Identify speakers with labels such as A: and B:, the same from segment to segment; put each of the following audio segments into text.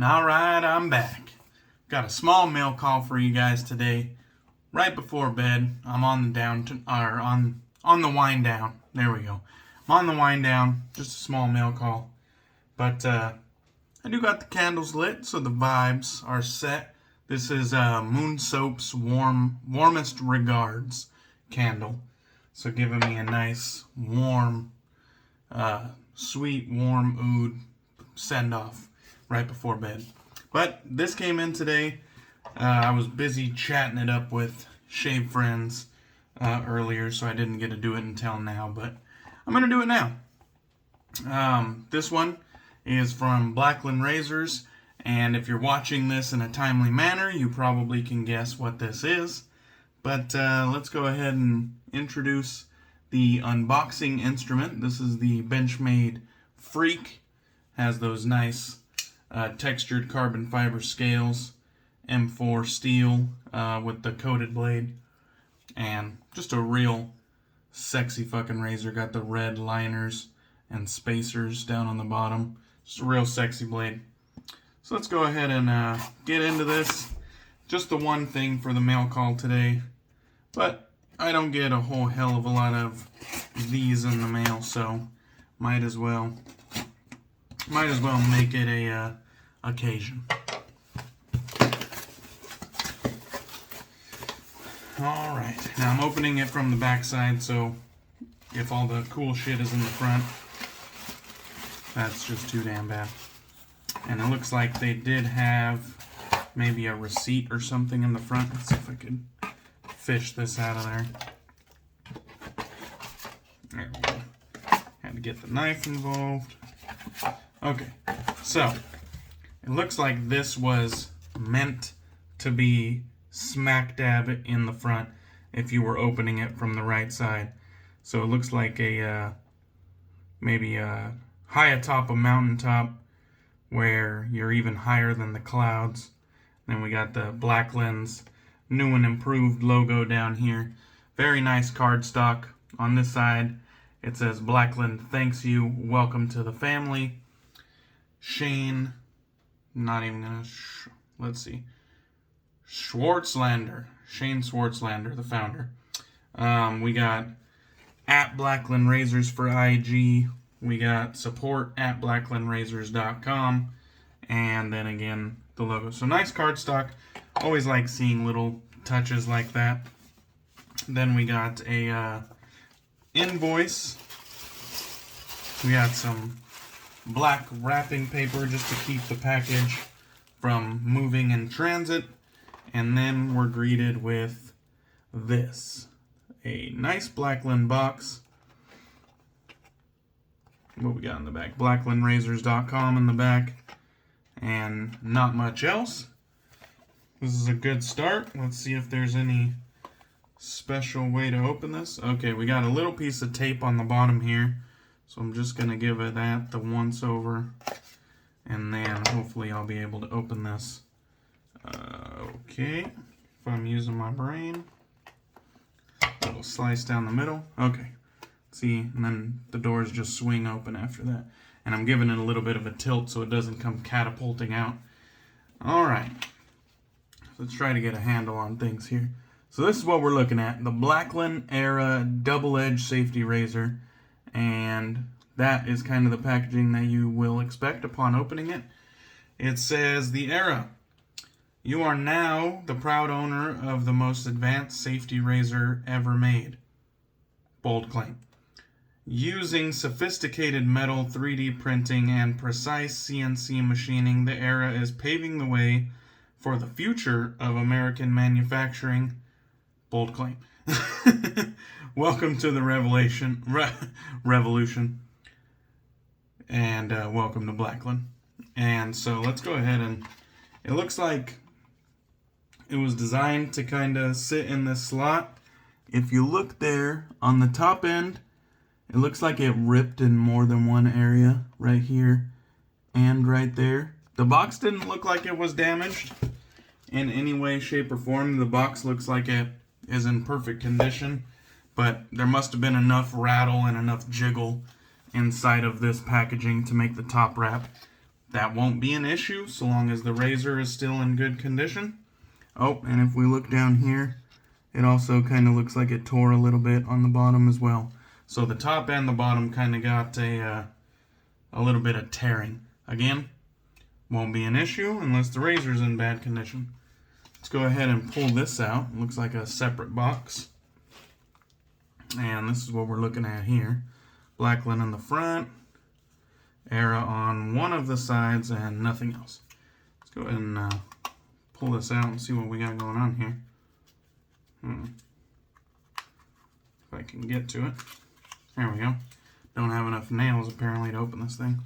A: Alright, I'm back. Got a small mail call for you guys today. Right before bed, I'm on the wind down. There we go. I'm on the wind down. Just a small mail call. But I do got the candles lit, so the vibes are set. This is Moon Soap's Warmest Regards candle. So giving me a nice, warm, sweet, warm oud send-off right before bed. But this came in today. I was busy chatting it up with shave friends earlier, so I didn't get to do it until now, but I'm going to do it now. This one is from Blackland Razors, and if you're watching this in a timely manner, you probably can guess what this is. But let's go ahead and introduce the unboxing instrument. This is the Benchmade Freak. Has those nice textured carbon fiber scales, M4 steel with the coated blade, and just a real sexy fucking razor. Got the red liners and spacers down on the bottom. Just a real sexy blade. So let's go ahead and get into this. Just the one thing for the mail call today, but I don't get a whole hell of a lot of these in the mail, so might as well make it a occasion. Alright, now I'm opening it from the back side, so if all the cool shit is in the front, that's just too damn bad. And it looks like they did have maybe a receipt or something in the front. Let's see if I could fish this out of there. There we go. Had to get the knife involved. Okay, so it looks like this was meant to be smack dab in the front if you were opening it from the right side. So it looks like a maybe high atop a mountaintop where you're even higher than the clouds. Then we got the Blackland's new and improved logo down here. Very nice cardstock. On this side it says Blackland thanks you, welcome to the family. Shane, not even gonna, let's see, Schwartzlander, Shane Schwartzlander, the founder. We got at Blackland Razors for IG. We got support at blacklandrazors.com. And then again, the logo. So nice cardstock. Always like seeing little touches like that. Then we got a invoice. We got some black wrapping paper just to keep the package from moving in transit. And then we're greeted with this. A nice Blackland box. What we got in the back? blacklandrazors.com in the back. And not much else. This is a good start. Let's see if there's any special way to open this. Okay, we got a little piece of tape on the bottom here. So I'm just going to give it the once over. And then hopefully I'll be able to open this. Okay, if I'm using my brain. A little slice down the middle. Okay, see, and then the doors just swing open after that. And I'm giving it a little bit of a tilt so it doesn't come catapulting out. Alright, let's try to get a handle on things here. So this is what we're looking at. The Blackland Era double-edged safety razor. And that is kind of the packaging that you will expect upon opening it. It says, the Era. You are now the proud owner of the most advanced safety razor ever made. Bold claim. Using sophisticated metal 3D printing and precise CNC machining, the Era is paving the way for the future of American manufacturing. Bold claim. Welcome to the revolution. And welcome to Blackland. And so let's go ahead and it looks like it was designed to kind of sit in this slot. If you look there on the top end, it looks like it ripped in more than one area, right here and right there. The box didn't look like it was damaged in any way, shape, or form. The box looks like it is in perfect condition, but there must have been enough rattle and enough jiggle inside of this packaging to make the top wrap that won't be an issue so long as the razor is still in good condition. Oh, and if we look down here, it also kind of looks like it tore a little bit on the bottom as well. So the top and the bottom kind of got a little bit of tearing. Again, won't be an issue unless the razor's in bad condition. Let's go ahead and pull this out. It looks like a separate box. And this is what we're looking at here. Blackland in the front, Era on one of the sides, and nothing else. Let's go ahead and pull this out and see what we got going on here. If I can get to it. There we go. Don't have enough nails apparently to open this thing.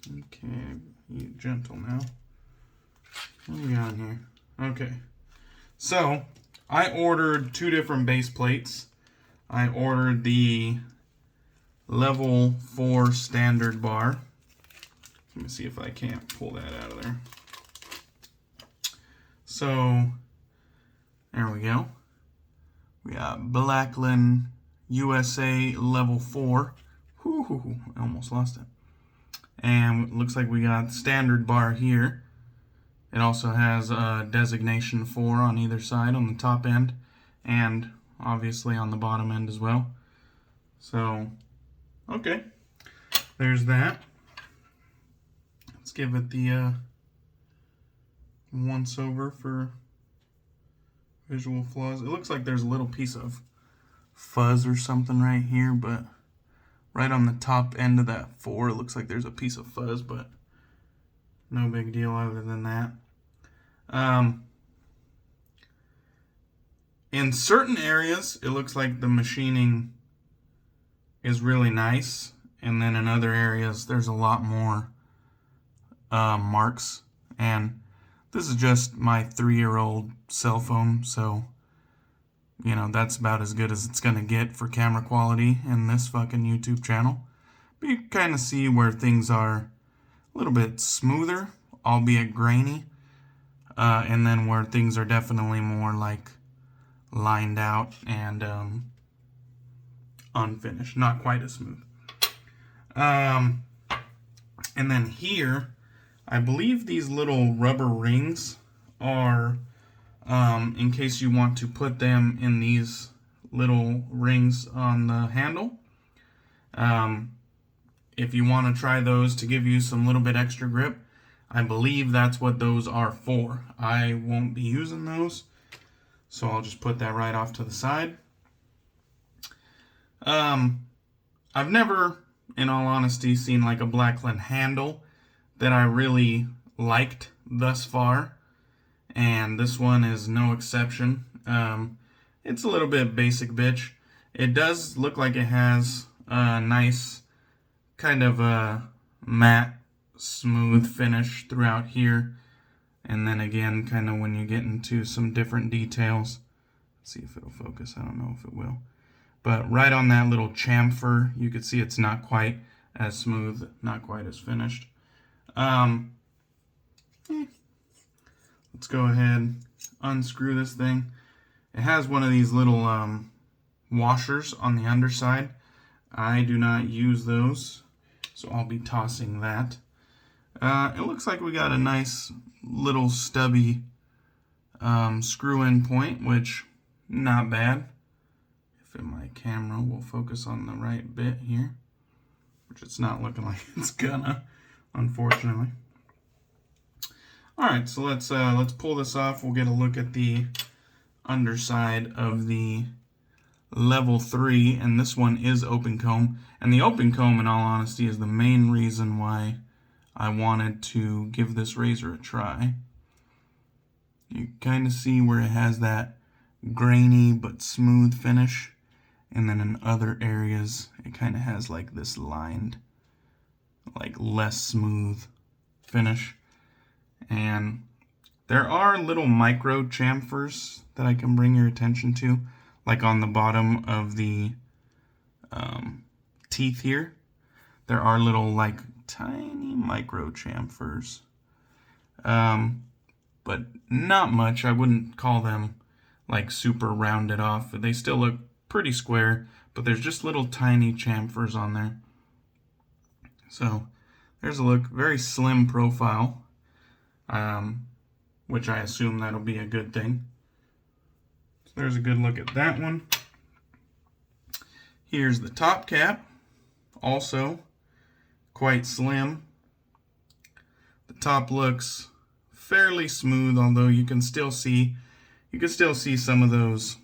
A: Okay, be gentle now. What do we got in here? Okay. So, I ordered 2 different base plates. I ordered the level 4 standard bar. Let me see if I can't pull that out of there. So, there we go. We got Blackland USA level 4. Whoo, I almost lost it. And it looks like we got standard bar here. It also has a designation 4 on either side on the top end, and obviously on the bottom end as well. So, okay, there's that. Let's give it the once over for visual flaws. It looks like there's a little piece of fuzz or something right here, but right on the top end of that 4, it looks like there's a piece of fuzz, but no big deal other than that. In certain areas, it looks like the machining is really nice, and then in other areas, there's a lot more marks. And this is just my 3-year-old cell phone, so you know, that's about as good as it's gonna get for camera quality in this fucking YouTube channel. But you kind of see where things are a little bit smoother, albeit grainy, and then where things are definitely more like lined out and unfinished, not quite as smooth. And then here, I believe these little rubber rings are in case you want to put them in these little rings on the handle. If you want to try those to give you some little bit extra grip, I believe that's what those are for. I won't be using those, so I'll just put that right off to the side. I've never, in all honesty, seen like a Blackland handle that I really liked thus far, and this one is no exception. It's a little bit basic bitch. It does look like it has a nice kind of a matte, smooth finish throughout here, and then again kind of when you get into some different details. Let's see if it'll focus. I don't know if it will, but right on that little chamfer you can see it's not quite as smooth, not quite as finished. Let's go ahead, unscrew this thing. It has one of these little washers on the underside. I do not use those, so I'll be tossing that. It looks like we got a nice little stubby screw-in point, which not bad. If my camera will focus on the right bit here, which it's not looking like it's gonna, unfortunately. All right, so let's pull this off. We'll get a look at the underside of the level 3, and this one is open comb. And the open comb, in all honesty, is the main reason why I wanted to give this razor a try. You kind of see where it has that grainy but smooth finish, and then in other areas it kind of has like this lined, like less smooth finish. And there are little micro chamfers that I can bring your attention to, like on the bottom of the teeth here. There are little like tiny micro chamfers, but not much. I wouldn't call them like super rounded off. They still look pretty square, but there's just little tiny chamfers on there. So There's a look. Very slim profile, which I assume that'll be a good thing. So there's a good look at that one. Here's the top cap, also quite slim. The top looks fairly smooth, although you can still see some of those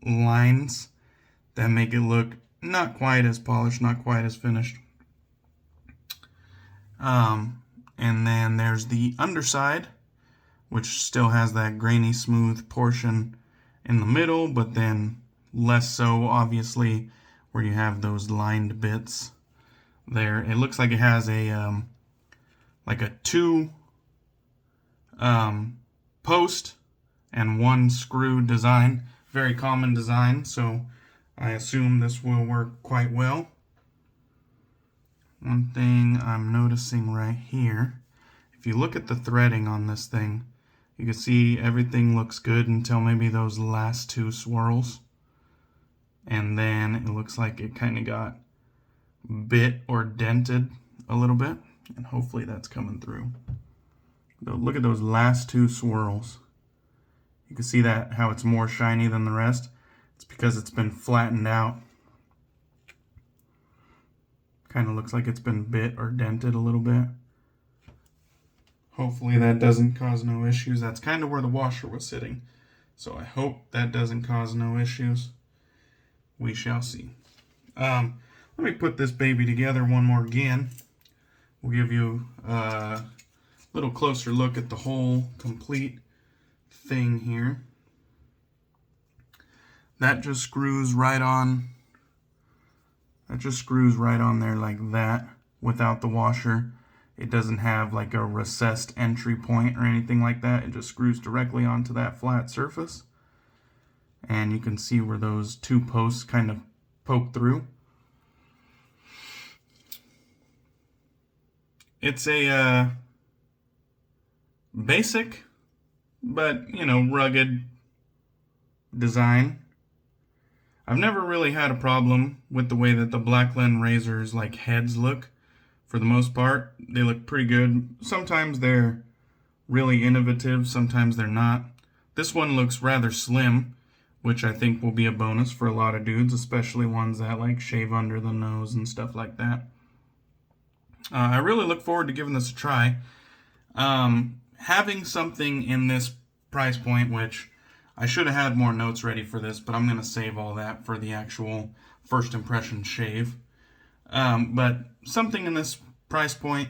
A: lines that make it look not quite as polished, not quite as finished. And then there's the underside, which still has that grainy smooth portion in the middle, but then less so, obviously, where you have those lined bits there. It looks like it has a like a 2 post and 1 screw design. Very common design, so I assume this will work quite well. One thing I'm noticing right here, if you look at the threading on this thing, you can see everything looks good until maybe those last 2 swirls. And then it looks like it kind of got bit or dented a little bit, and hopefully that's coming through. Look at those last 2 swirls. You can see that how it's more shiny than the rest. It's because it's been flattened out. Kind of looks like it's been bit or dented a little bit. Hopefully that doesn't cause no issues. That's kind of where the washer was sitting, so I hope that doesn't cause no issues. We shall see. Let me put this baby together one more again. We'll give you a little closer look at the whole complete thing here. That just screws right on. That just screws right on there like that without the washer. It doesn't have like a recessed entry point or anything like that. It just screws directly onto that flat surface. And you can see where those 2 posts kind of poke through. It's a basic, but, you know, rugged design. I've never really had a problem with the way that the Blackland Razors like heads look. For the most part, they look pretty good. Sometimes they're really innovative, sometimes they're not. This one looks rather slim, which I think will be a bonus for a lot of dudes, especially ones that like shave under the nose and stuff like that. I really look forward to giving this a try. Having something in this price point, which I should have had more notes ready for this, but I'm going to save all that for the actual first impression shave. But something in this price point,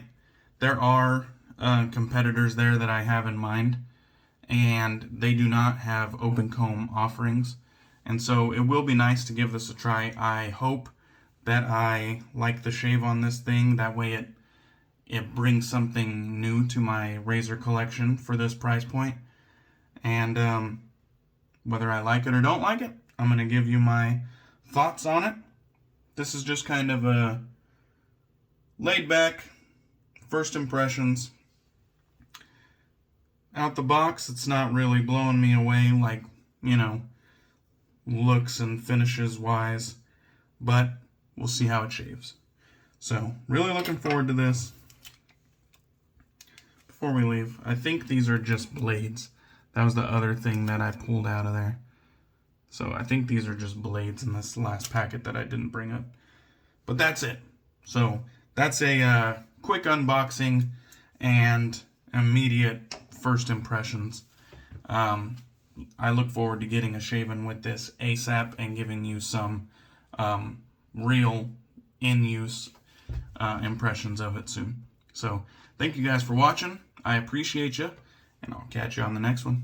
A: there are competitors there that I have in mind, and they do not have open comb offerings. And so it will be nice to give this a try. I hope that I like the shave on this thing. That way it brings something new to my razor collection for this price point. And whether I like it or don't like it, I'm going to give you my thoughts on it. This is just kind of a laid back first impressions. Out the box, it's not really blowing me away like, you know, looks and finishes wise, but we'll see how it shaves. So, really looking forward to this. Before we leave, I think these are just blades. That was the other thing that I pulled out of there. So I think these are just blades in this last packet that I didn't bring up. But that's it. So that's a quick unboxing and immediate first impressions. I look forward to getting a shave-in with this ASAP and giving you some real in-use impressions of it soon. So thank you guys for watching. I appreciate you, and I'll catch you on the next one.